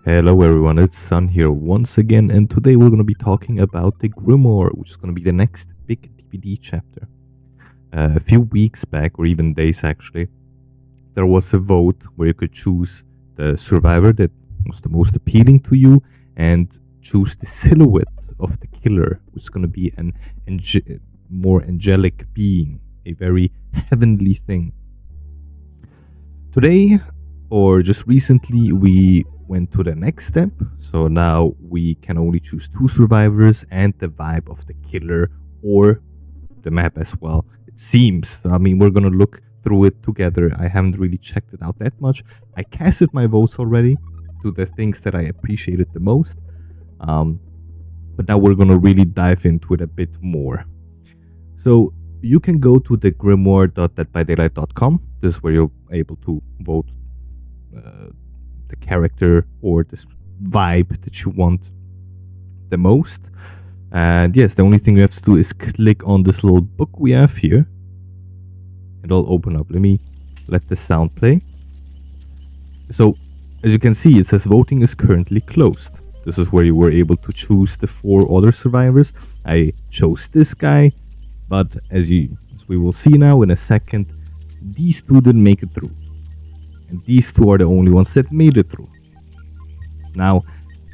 Hello everyone, it's Sun here once again, and today we're going to be talking about the Grimoire, which is going to be the next big DVD chapter. A few weeks back, or even days actually, there was a vote where you could choose the survivor that was the most appealing to you and choose the silhouette of the killer, which is going to be an more angelic being, a very heavenly thing. Today, or just recently, we went to the next step, so now we can only choose two survivors and the vibe of the killer or the map as well. It seems, I mean, we're gonna look through it together. I haven't really checked it out that much. I casted my votes already to the things that I appreciated the most, but now we're gonna really dive into it a bit more. So you can go to the grimoire.deadbydaylight.com. This is where you're able to vote the character or the vibe that you want the most. And yes, the only thing you have to do is click on this little book we have here. It'll open up. Let me let the sound play. So as you can see, it says voting is currently closed. This is where you were able to choose the 4 other survivors. I chose this guy, but as we will see now in a second, these two didn't make it through. And these two are the only ones that made it through. Now,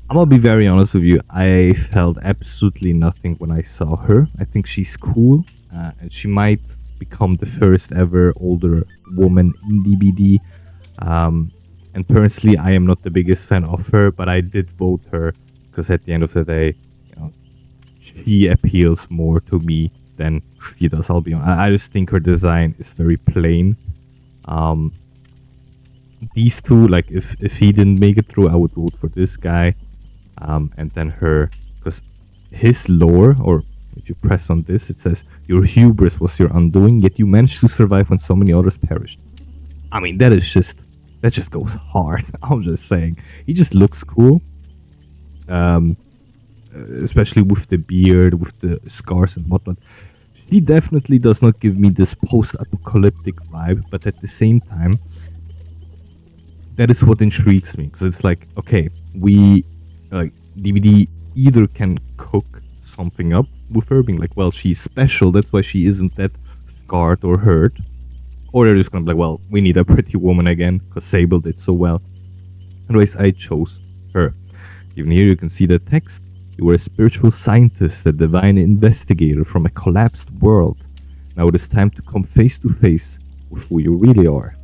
I'm gonna be very honest with you. I felt absolutely nothing when I saw her. I think she's cool, and she might become the first ever older woman in DBD. And personally, I am not the biggest fan of her, but I did vote her because at the end of the day, she appeals more to me than she does. I'll be honest. I just think her design is very plain. These two, like if he didn't make it through, I would vote for this guy, and then her, because his lore, or if you press on this, it says your hubris was your undoing, yet you managed to survive when so many others perished. I mean, that just goes hard. I'm just saying, he just looks cool, especially with the beard, with the scars and whatnot. He definitely does not give me this post-apocalyptic vibe, but at the same time, that is what intrigues me, because it's like, okay, we, like, DVD either can cook something up with her, being like, well, she's special, that's why she isn't that scarred or hurt, or they're just gonna be like, well, we need a pretty woman again, because Sable did so well. Anyways, I chose her. Even here you can see the text. You were a spiritual scientist, a divine investigator from a collapsed world. Now it is time to come face to face with who you really are.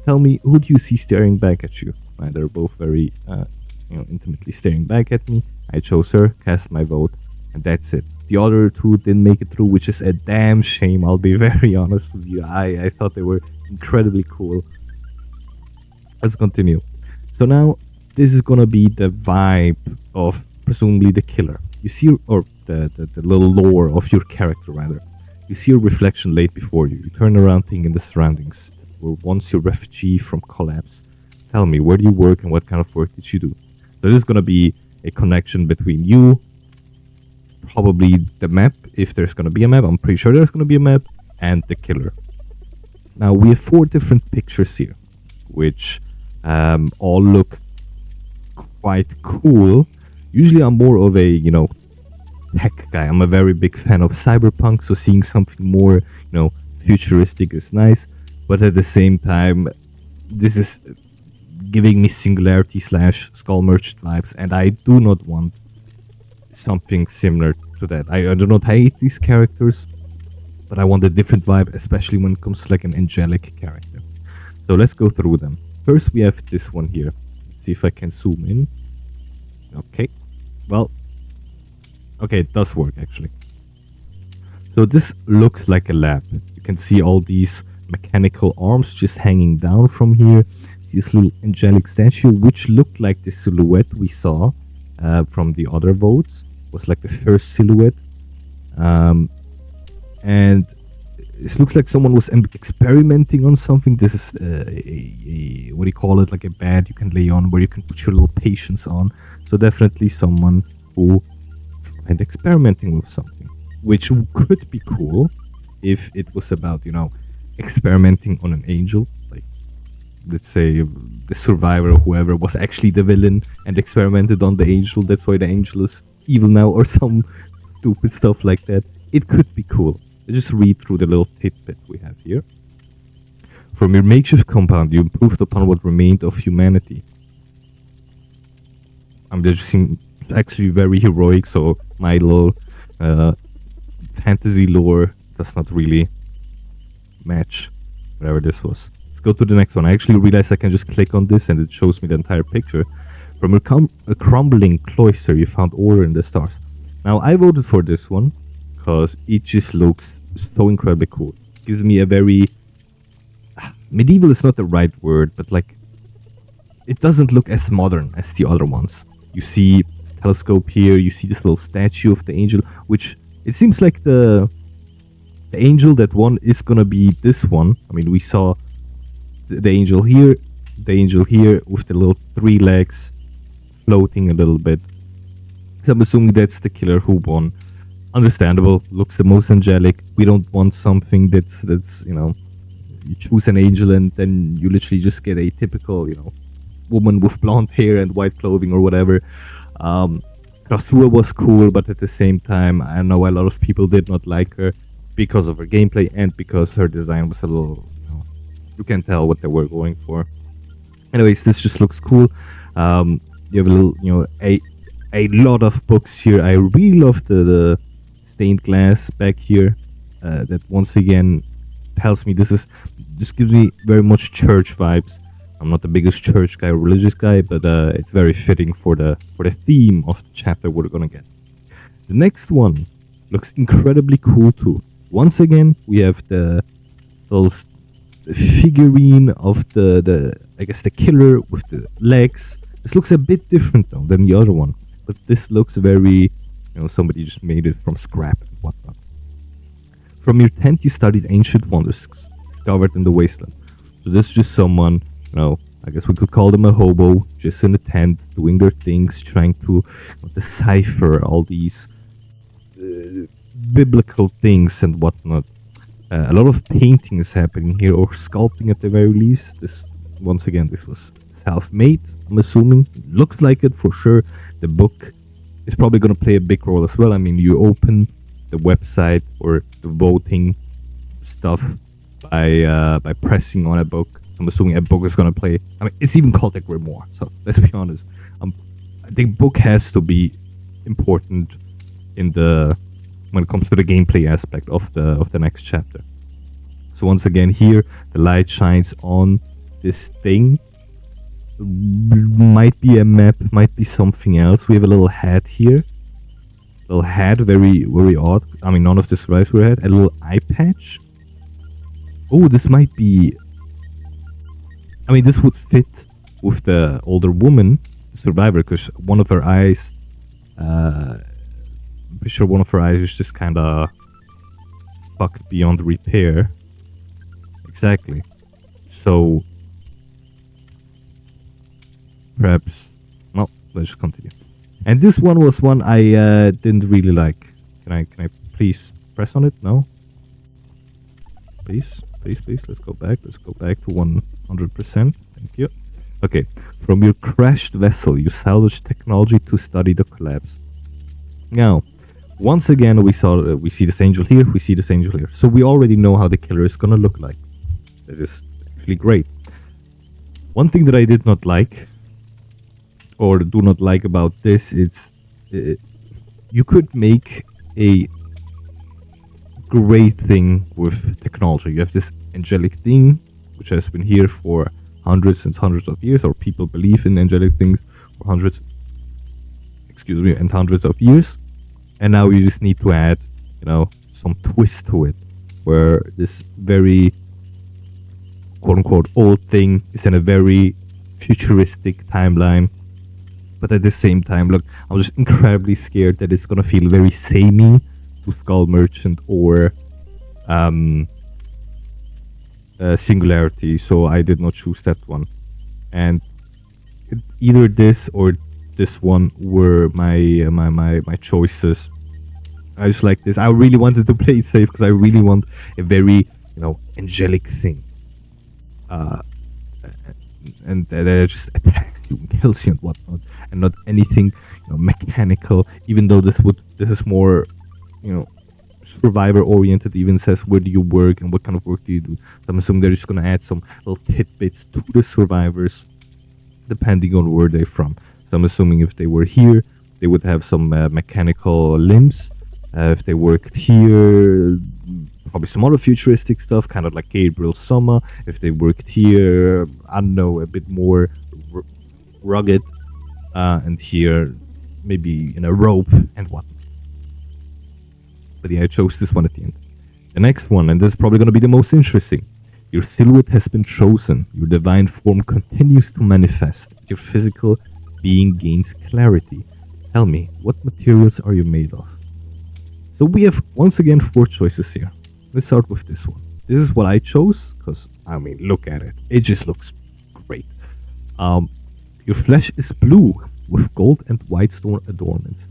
Tell me, who do you see staring back at you? They're both very, intimately staring back at me. I chose her, cast my vote, and that's it. The other two didn't make it through, which is a damn shame. I'll be very honest with you. I thought they were incredibly cool. Let's continue. So now, this is gonna be the vibe of presumably the killer. You see, or the little lore of your character, rather. You see a reflection laid before you. You turn around, thinking the surroundings were once your refugee from collapse. Tell me, where do you work and what kind of work did you do? So this is going to be a connection between you, probably the map, if there's going to be a map. I'm pretty sure there's going to be a map, and the killer. Now, we have 4 different pictures here, which all look quite cool. Usually I'm more of a, tech guy. I'm a very big fan of cyberpunk, so seeing something more, futuristic is nice. But at the same time, this is giving me Singularity / Skull Merchant vibes, and I do not want something similar to that. I do not hate these characters, but I want a different vibe, especially when it comes to like an angelic character. So let's go through them. First, we have this one here. See if I can zoom in. Okay. Well, okay, it does work actually. So this looks like a lab. You can see all these mechanical arms just hanging down from here. This little angelic statue, which looked like the silhouette we saw from the other votes, was like the first silhouette. And this looks like someone was experimenting on something. This is what do you call it, like a bed you can lay on where you can put your little patients on. So definitely someone who tried experimenting with something, which could be cool if it was about, experimenting on an angel. Like, let's say, the survivor or whoever was actually the villain and experimented on the angel. That's why the angel is evil now, or some stupid stuff like that. It could be cool. Just read through the little tidbit we have here. From your makeshift compound, you improved upon what remained of humanity. They just seem actually very heroic, so my little fantasy lore does not really match whatever this was. Let's go to the next one. I actually realized I can just click on this and it shows me the entire picture. From a crumbling cloister, you found order in the stars. Now, I voted for this one because it just looks so incredibly cool. It gives me a very... medieval is not the right word, but like... it doesn't look as modern as the other ones. You see the telescope here, you see this little statue of the angel, which it seems like the angel that won is gonna be this one. I mean, we saw the angel here with the little 3 legs floating a little bit. So I'm assuming that's the killer who won. Understandable, looks the most angelic. We don't want something that's you know, you choose an angel and then you literally just get a typical, you know, woman with blonde hair and white clothing or whatever. Krasua was cool, but at the same time, I know a lot of people did not like her because of her gameplay and because her design was a little, you know, you can tell what they were going for. Anyways, this just looks cool. You have a little, you know, a lot of books here. I really love the stained glass back here. That once again tells me this gives me very much church vibes. I'm not the biggest church guy or religious guy, but it's very fitting for the theme of the chapter we're gonna get. The next one looks incredibly cool too. Once again, we have the figurine of the I guess the killer with the legs. This looks a bit different though than the other one, but this looks very, you know, somebody just made it from scrap and whatnot. From your tent, you studied ancient wonders discovered in the wasteland. So this is just someone, you know, I guess we could call them a hobo, just in a tent, doing their things, trying to, you know, decipher all these biblical things and whatnot. A lot of painting is happening here, or sculpting at the very least. This, once again, this was self-made, I'm assuming. Looks like it for sure. The book is probably going to play a big role as well. I mean, you open the website or the voting stuff by pressing on a book. So I'm assuming a book is going to play. I mean, it's even called a Grimoire, so let's be honest. I think book has to be important in when it comes to the gameplay aspect of the next chapter. So once again, here the light shines on this thing. Might be a map, might be something else. We have a little hat here. Little hat, very very odd. I mean, none of the survivors were had. A little eye patch. Oh, this might be. I mean, this would fit with the older woman, the survivor, because one of her eyes. I'm pretty sure one of her eyes is just kind of fucked beyond repair. Exactly. So perhaps. No, let's just continue. And this one was one I didn't really like. Can I please press on it? No. Please. Let's go back. Let's go back to 100%. Thank you. Okay. From your crashed vessel, you salvaged technology to study the collapse. Now, once again, we see this angel here. We see this angel here. So we already know how the killer is gonna look like. That is actually great. One thing that I did not like, or do not like about this, it's you could make a great thing with technology. You have this angelic thing, which has been here for hundreds and hundreds of years, or people believe in angelic things for hundreds of years. And now you just need to add, you know, some twist to it, where this very quote-unquote old thing is in a very futuristic timeline. But at the same time, look, I'm just incredibly scared that it's gonna feel very samey to Skull Merchant or Singularity, so I did not choose that one. And either this or this one were my choices. I just like this. I really wanted to play it safe because I really want a very, you know, angelic thing. and that just attacks you and kills you and whatnot, and not anything, mechanical. Even though this is more, survivor oriented. Even says where do you work and what kind of work do you do. So I'm assuming they're just gonna add some little tidbits to the survivors depending on where they're from. So I'm assuming if they were here, they would have some mechanical limbs. If they worked here, probably some other futuristic stuff, kind of like Gabriel Summer. If they worked here, I don't know, a bit more rugged. And here, maybe in a rope and whatnot. But yeah, I chose this one at the end. The next one, and this is probably going to be the most interesting. Your silhouette has been chosen. Your divine form continues to manifest. Your physical being gains clarity. Tell me, what materials are you made of? So we have, once again, 4 choices here. Let's start with this one. This is what I chose, because, I mean, look at it. It just looks great. Your flesh is blue, with gold and white stone adornments.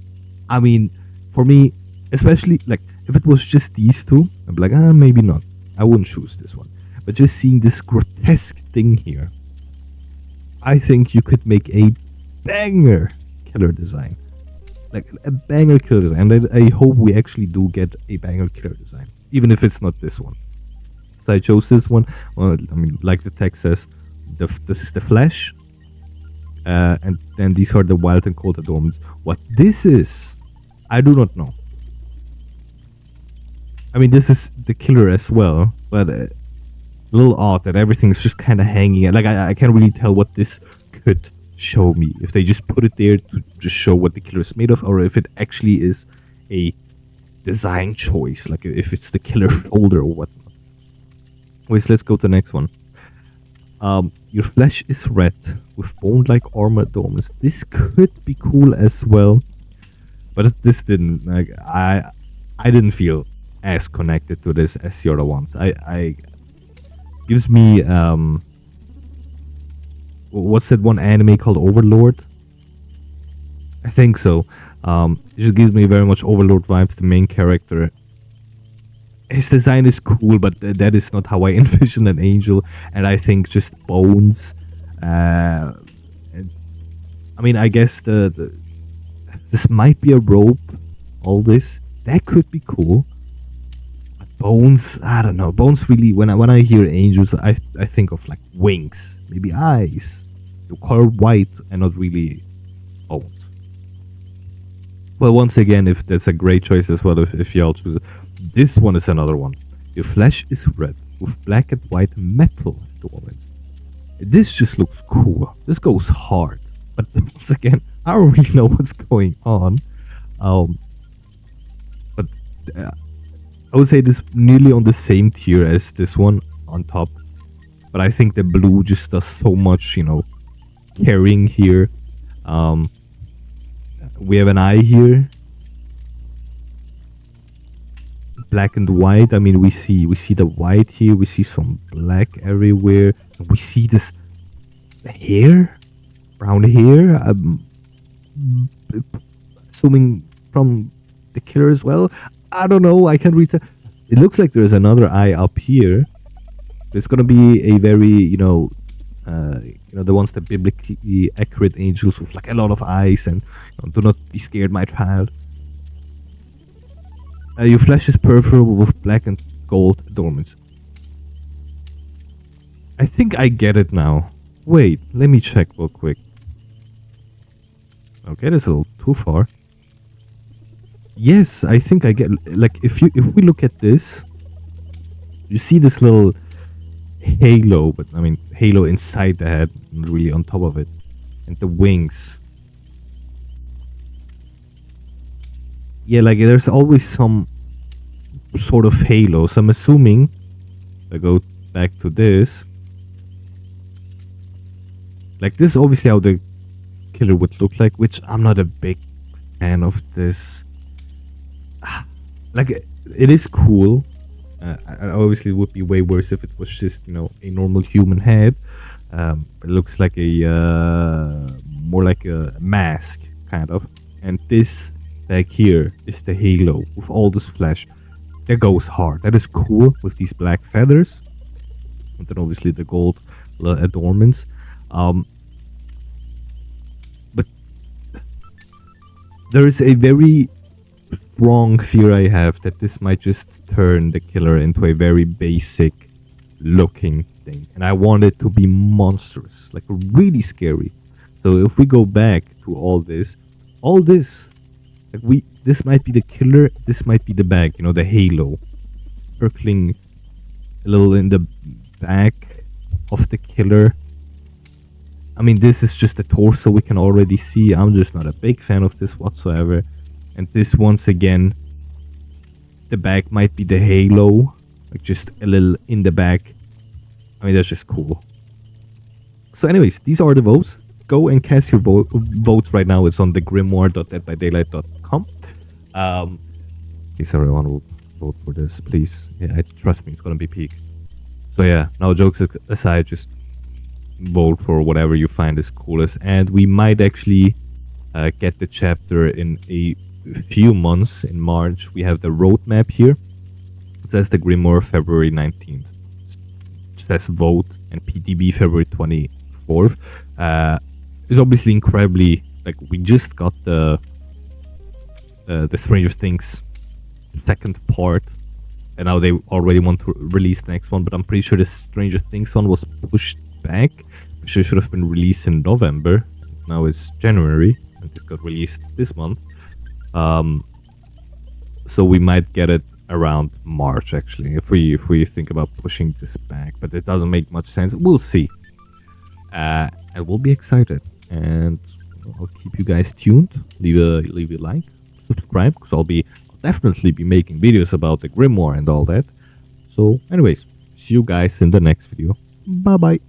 I mean, for me, especially, like, if it was just these two, I'd be like, maybe not. I wouldn't choose this one. But just seeing this grotesque thing here, I think you could make a banger killer design. Like, a banger killer design. And I hope we actually do get a banger killer design, even if it's not this one. So I chose this one. Well, I mean, like the text says, this is the flesh. And then these are the wild and cold adornments. What this is, I do not know. I mean, this is the killer as well, but a little odd that everything's just kind of hanging. Like, I can't really tell what this could show me. If they just put it there to just show what the killer is made of, or if it actually is a design choice, like if it's the killer shoulder or whatnot. Wait, let's go to the next one. Your flesh is red with bone-like armor adornments. This could be cool as well, but this didn't. Like, I didn't feel as connected to this as the other ones. I gives me what's that one anime called, Overlord? I think so. It just gives me very much Overlord vibes. The main character, his design is cool, but that is not how I envision an angel. And I think just bones. I mean, I guess this might be a rope. All this that could be cool. Bones, I don't know. Bones really, when I hear angels, I think of like wings, maybe eyes, the color white, and not really bones. Well, once again, if that's a great choice as well, if y'all choose it. This one is another one. Your flesh is red with black and white metal adornments. This just looks cool. This goes hard, but once again, I don't really know what's going on. But I would say this nearly on the same tier as this one on top. But I think the blue just does so much, carrying here. We have an eye here. Black and white. I mean, we see the white here. We see some black everywhere. And we see this hair, brown hair. Assuming from the killer as well. I don't know. I can't read that. It looks like there's another eye up here. It's gonna be a very, the ones that biblically accurate angels with like a lot of eyes, and do not be scared, my child. Your flesh is purple with black and gold adornments. I think I get it now. Wait, let me check real quick. Okay, that's a little too far. Yes, I think I get, like, if we look at this, you see this little halo, but I mean halo inside the head, not really on top of it, and the wings. Yeah, like there's always some sort of halo. So I'm assuming, I go back to this, like this is obviously how the killer would look like, which I'm not a big fan of this. Like, it is cool. Obviously it would be way worse if it was just, a normal human head. It looks like more like a mask, kind of. And this back here is the halo with all this flesh. That goes hard. That is cool with these black feathers. And then obviously the gold little adornments. But there is a very strong fear I have that this might just turn the killer into a very basic looking thing, and I want it to be monstrous, like really scary. So if we go back to all this, like this might be the killer, this might be the bag, you know, the halo circling a little in the back of the killer. I mean, this is just a torso we can already see. I'm just not a big fan of this whatsoever. And this, once again, the back might be the halo, like just a little in the back. I mean, that's just cool. So anyways, these are the votes. Go and cast your votes right now. It's on the grimoire.deadbydaylight.com. In case everyone will vote for this, please. Yeah, trust me, it's gonna be peak. So yeah, now jokes aside, just vote for whatever you find is coolest, and we might actually get the chapter in a few months. In March, we have the roadmap here. It says the Grimoire February 19th. It says vote, and PTB February 24th. It's obviously incredibly, like, we just got the Stranger Things second part, and now they already want to release the next one, but I'm pretty sure the Stranger Things one was pushed back. Which should have been released in November. Now it's January, and it got released this month. So we might get it around March, actually, if we think about pushing this back, but it doesn't make much sense. We'll see. I will be excited, and I'll keep you guys tuned. Leave a like, subscribe, because I'll definitely be making videos about the Grimoire and all that. So anyways, see you guys in the next video. Bye bye.